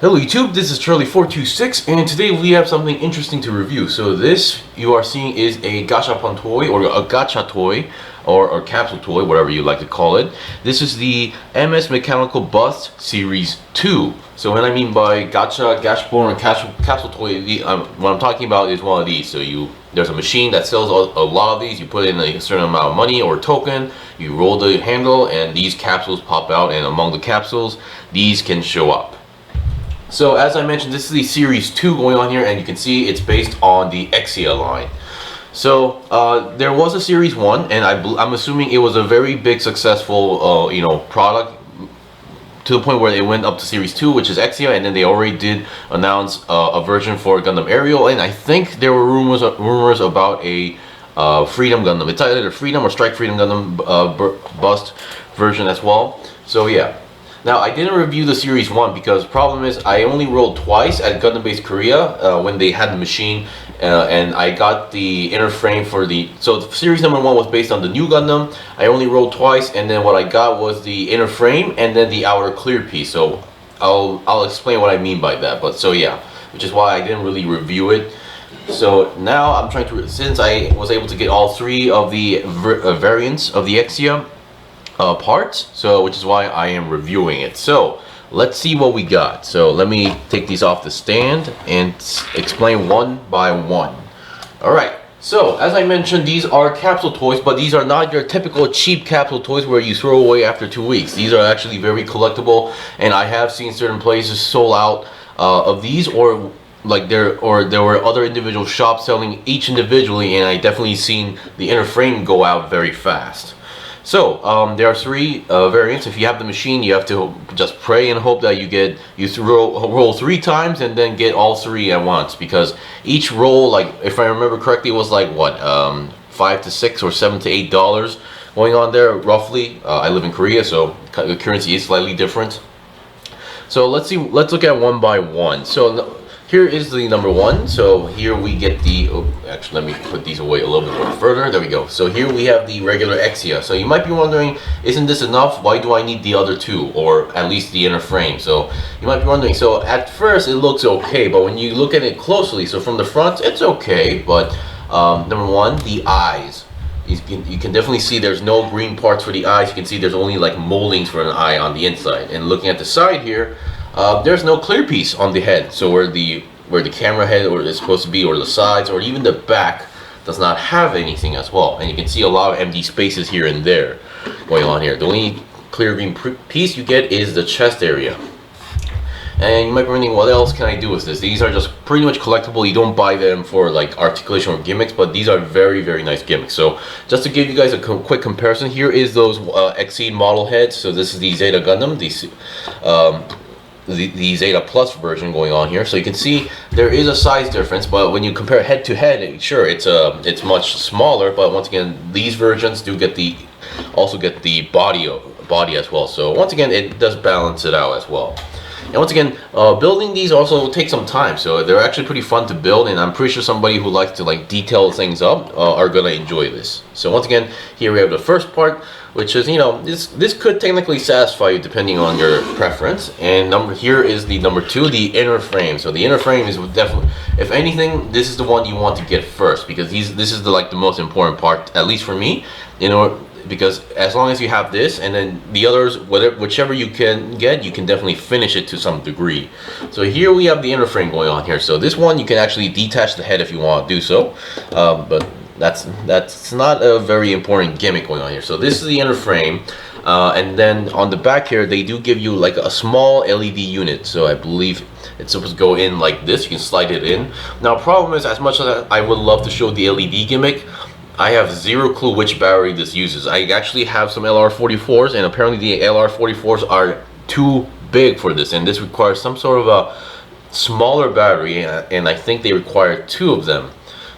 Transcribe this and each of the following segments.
Hello YouTube, this is Charlie426 and today we have something interesting to review. So this you are seeing is a Gashapon toy or a gacha toy or capsule toy, whatever you like to call it. This is the MS Mechanical Bust Series 2. So what I mean by gacha, Gashapon, or capsule toy, what I'm talking about is one of these. So there's a machine that sells a lot of these. You put in a certain amount of money or token, you roll the handle and these capsules pop out, and among the capsules these can show up. So as I mentioned, this is the Series 2 going on here, and you can see it's based on the Exia line. So there was a Series 1, and I'm assuming it was a very big successful product to the point where they went up to Series 2, which is Exia, and then they already did announce a version for Gundam Ariel, and I think there were rumors about a Freedom Gundam. It's either Freedom or Strike Freedom Gundam bust version as well. So yeah. Now, I didn't review the Series 1 because the problem is I only rolled twice at Gundam Base Korea when they had the machine, and I got the inner frame for the... So the Series number 1 was based on the new Gundam. I only rolled twice, and then what I got was the inner frame and then the outer clear piece. So I'll explain what I mean by that. But so yeah, which is why I didn't really review it. So now I'm trying to... Since I was able to get all three of the variants of the Exia parts, so which is why I am reviewing it. So let's see what we got. So let me take these off the stand and explain one by one. Alright, so as I mentioned, these are capsule toys, but these are not your typical cheap capsule toys where you throw away after 2 weeks. These are actually very collectible, and I have seen certain places sold out of these, or there were other individual shops selling each individually, and I definitely seen the inner frame go out very fast. So there are three variants. If you have the machine, you have to just pray and hope that you roll 3 times and then get all 3 at once, because each roll, like if I remember correctly, was like what, $5 to $6 or $7 to $8 going on there roughly. I live in Korea, so the currency is slightly different. So let's look at one by one. So here is the number 1. So here we get the, actually let me put these away a little bit more further. There we go. So here we have the regular Exia. So you might be wondering, isn't this enough? Why do I need the other 2, or at least the inner frame? So you might be wondering. So at first it looks okay, but when you look at it closely, so from the front it's okay, but number 1, the eyes. You can definitely see there's no green parts for the eyes. You can see there's only like moldings for an eye on the inside. And looking at the side here, there's no clear piece on the head. So where the camera head is supposed to be, or the sides, or even the back, does not have anything as well. And you can see a lot of empty spaces here and there going on here. The only clear green piece you get is the chest area. And you might be wondering, what else can I do with this? These are just pretty much collectible. You don't buy them for like articulation or gimmicks, but these are very, very nice gimmicks. So just to give you guys a quick comparison, here is those Exceed model heads. So this is the Zeta Gundam, the Zeta Plus version going on here. So you can see there is a size difference, but when you compare head to head, sure, it's much smaller. But once again, these versions do also get the body as well. So once again, it does balance it out as well. And once again, building these also takes some time, so they're actually pretty fun to build, and I'm pretty sure somebody who likes to like detail things up are gonna enjoy this. So once again, here we have the first part, which is, this could technically satisfy you depending on your preference. And here is the number 2, the inner frame. So the inner frame is definitely, if anything, this is the one you want to get first, because this is the most important part, at least for me, because as long as you have this, and then the others, whichever you can get, you can definitely finish it to some degree. So here we have the inner frame going on here. So this one you can actually detach the head if you want to do so, but that's not a very important gimmick going on here. So this is the inner frame, and then on the back here they do give you like a small LED unit. So I believe it's supposed to go in like this. You can slide it in. Now problem is, as much as I would love to show the LED gimmick, I have zero clue which battery this uses. I actually have some LR44s, and apparently the LR44s are too big for this, and this requires some sort of a smaller battery, and I think they require 2 of them.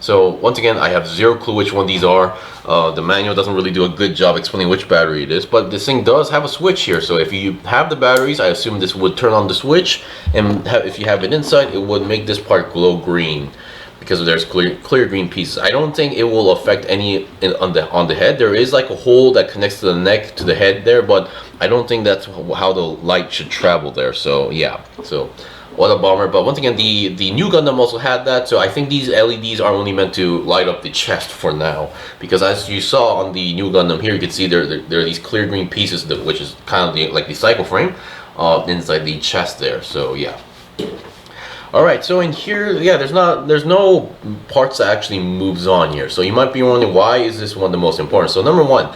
So once again, I have zero clue which one these are. The manual doesn't really do a good job explaining which battery it is, but this thing does have a switch here. So if you have the batteries, I assume this would turn on the switch, and if you have it inside, it would make this part glow green, because there's clear green pieces. I don't think it will affect any on the head. There is like a hole that connects to the neck to the head there, but I don't think that's how the light should travel there. So yeah, so What a bummer. But once again, the new Gundam also had that, so I think these LEDs are only meant to light up the chest for now. Because as you saw on the new Gundam here, you can see there are these clear green pieces, which is kind of like the cycle frame inside the chest there. So yeah. Alright, so in here, yeah, there's no parts that actually moves on here. So you might be wondering, why is this one the most important? So number one,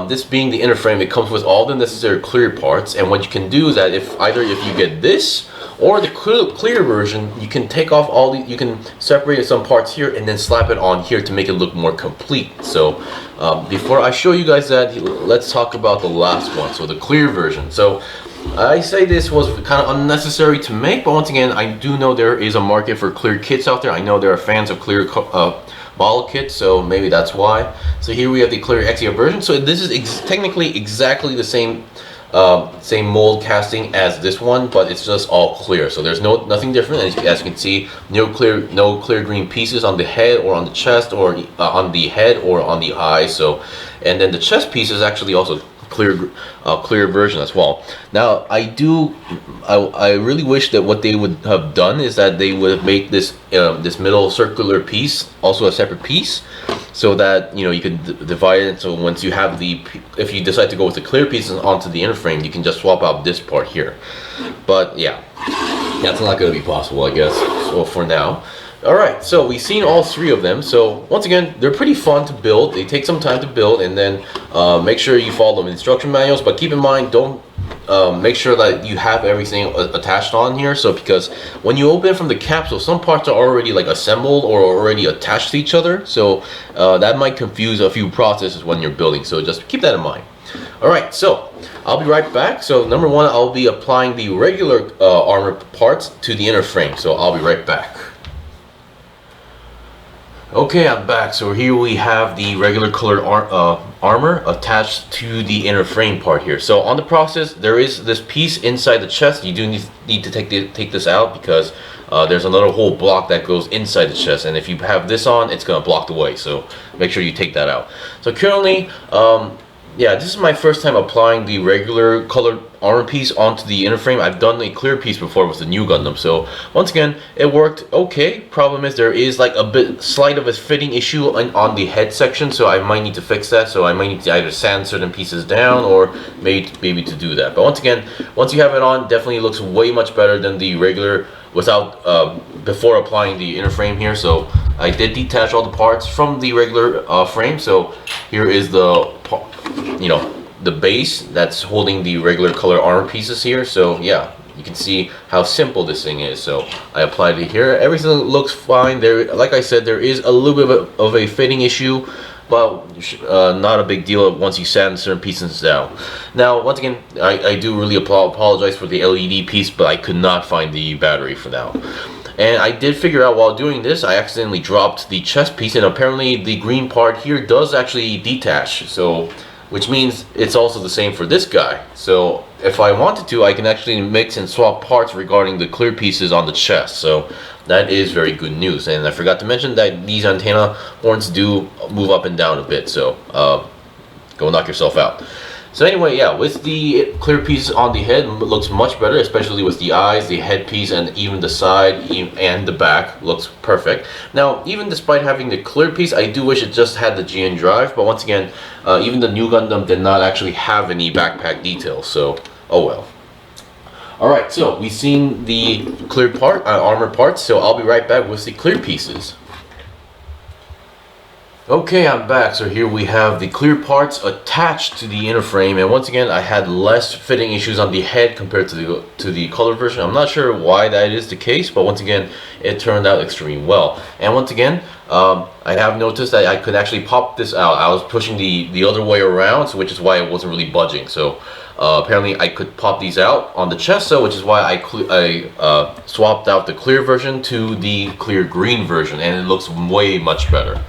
this being the inner frame, it comes with all the necessary clear parts, and what you can do is that if you get this or the clear version, you can take off you can separate some parts here and then slap it on here to make it look more complete. So before I show you guys that, let's talk about the last one, so the clear version. So I say this was kind of unnecessary to make, but once again, I do know there is a market for clear kits out there. I know there are fans of clear model kits, so maybe that's why. So here we have the clear Exia version. So this is technically exactly the same mold casting as this one, but it's just all clear. So there's nothing different. As you can see, no clear green pieces on the head or on the chest or on the head or on the eyes. So, and then the chest piece is actually also clear version as well. Now I really wish that what they would have done is that they would have made this this middle circular piece also a separate piece, so that you can divide it. So once you have if you decide to go with the clear pieces onto the inner frame, you can just swap out this part here. But yeah, that's not going to be possible, I guess, so for now. Alright, so we've seen all three of them. So once again, they're pretty fun to build. They take some time to build, and then make sure you follow the instruction manuals. But keep in mind, don't make sure that you have everything attached on here. So because when you open from the capsule, some parts are already like assembled or already attached to each other. So that might confuse a few processes when you're building. So just keep that in mind. Alright, so I'll be right back. So number one, I'll be applying the regular armor parts to the inner frame. So I'll be right back. Okay, I'm back. So here we have the regular colored armor attached to the inner frame part here. So on the process, there is this piece inside the chest. You do need to take this out, because there's another whole block that goes inside the chest, and if you have this on, it's gonna block the way. So make sure you take that out. So currently, yeah, this is my first time applying the regular colored armor piece onto the inner frame. I've done a clear piece before with the new Gundam, so once again, it worked okay. Problem is, there is like a slight of a fitting issue on the head section, so I might need to fix that. So I might need to either sand certain pieces down or maybe to do that. But once again, once you have it on, definitely looks way much better than the regular without before applying the inner frame here. So I did detach all the parts from the regular frame. So here is the the base that's holding the regular color armor pieces here. So yeah, you can see how simple this thing is. So I applied it here. Everything looks fine. There, like I said, there is a little bit of a fitting issue, but not a big deal once you sand certain pieces down. Now, once again, I do really apologize for the LED piece, but I could not find the battery for now. And I did figure out while doing this, I accidentally dropped the chest piece, and apparently the green part here does actually detach. So, which means it's also the same for this guy. So if I wanted to, I can actually mix and swap parts regarding the clear pieces on the chest. So that is very good news. And I forgot to mention that these antenna horns do move up and down a bit. So go knock yourself out. So anyway, yeah, with the clear piece on the head, it looks much better, especially with the eyes, the headpiece, and even the side and the back looks perfect. Now, even despite having the clear piece, I do wish it just had the GN drive, but once again, even the new Gundam did not actually have any backpack details, so oh well. Alright, so we've seen the clear armor parts, so I'll be right back with the clear pieces. Okay, I'm back. So here we have the clear parts attached to the inner frame, and once again, I had less fitting issues on the head compared to the color version. I'm not sure why that is the case, but once again, it turned out extremely well. And once again, I have noticed that I could actually pop this out. I was pushing the other way around, so which is why it wasn't really budging. So apparently, I could pop these out on the chest, so which is why I swapped out the clear version to the clear green version, and it looks way much better.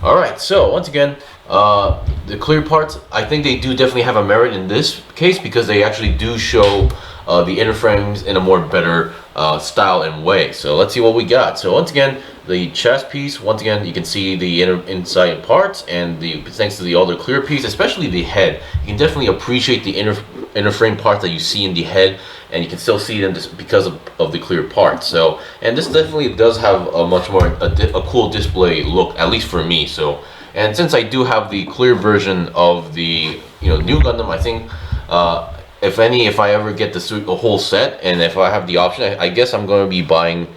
Alright, so once again, the clear parts, I think they do definitely have a merit in this case, because they actually do show the inner frames in a more better style and way. So let's see what we got. So once again, the chest piece, once again, you can see the inside parts, and thanks to the other clear piece, especially the head, you can definitely appreciate the inner frame parts that you see in the head, and you can still see them just because of of the clear parts. So, and this definitely does have a much more a cool display look, at least for me. So, and since I do have the clear version of the new Gundam, I think if I ever get the whole set, and if I have the option, I guess I'm going to be buying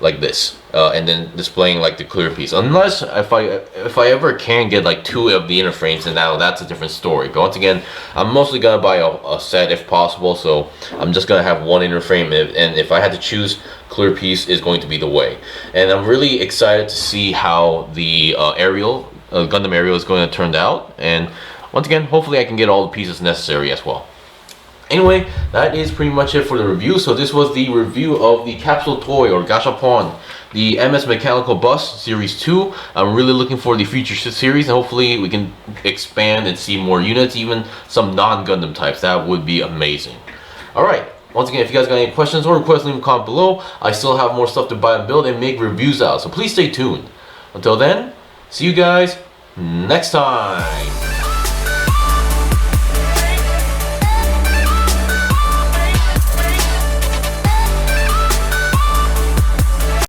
like this, and then displaying like the clear piece. Unless if I ever can get like 2 of the inner frames, and now that's a different story. But once again, I'm mostly gonna buy a set if possible. So I'm just gonna have 1 inner frame, and if I had to choose, clear piece is going to be the way. And I'm really excited to see how the Gundam Aerial is going to turn out. And once again, hopefully I can get all the pieces necessary as well. Anyway, that is pretty much it for the review. So this was the review of the capsule toy, or Gashapon, the MS Mechanical Bus Series 2. I'm really looking for the future series, and hopefully we can expand and see more units, even some non-Gundam types. That would be amazing. Alright, once again, if you guys got any questions or requests, leave them a comment below. I still have more stuff to buy and build and make reviews out, so please stay tuned. Until then, see you guys next time.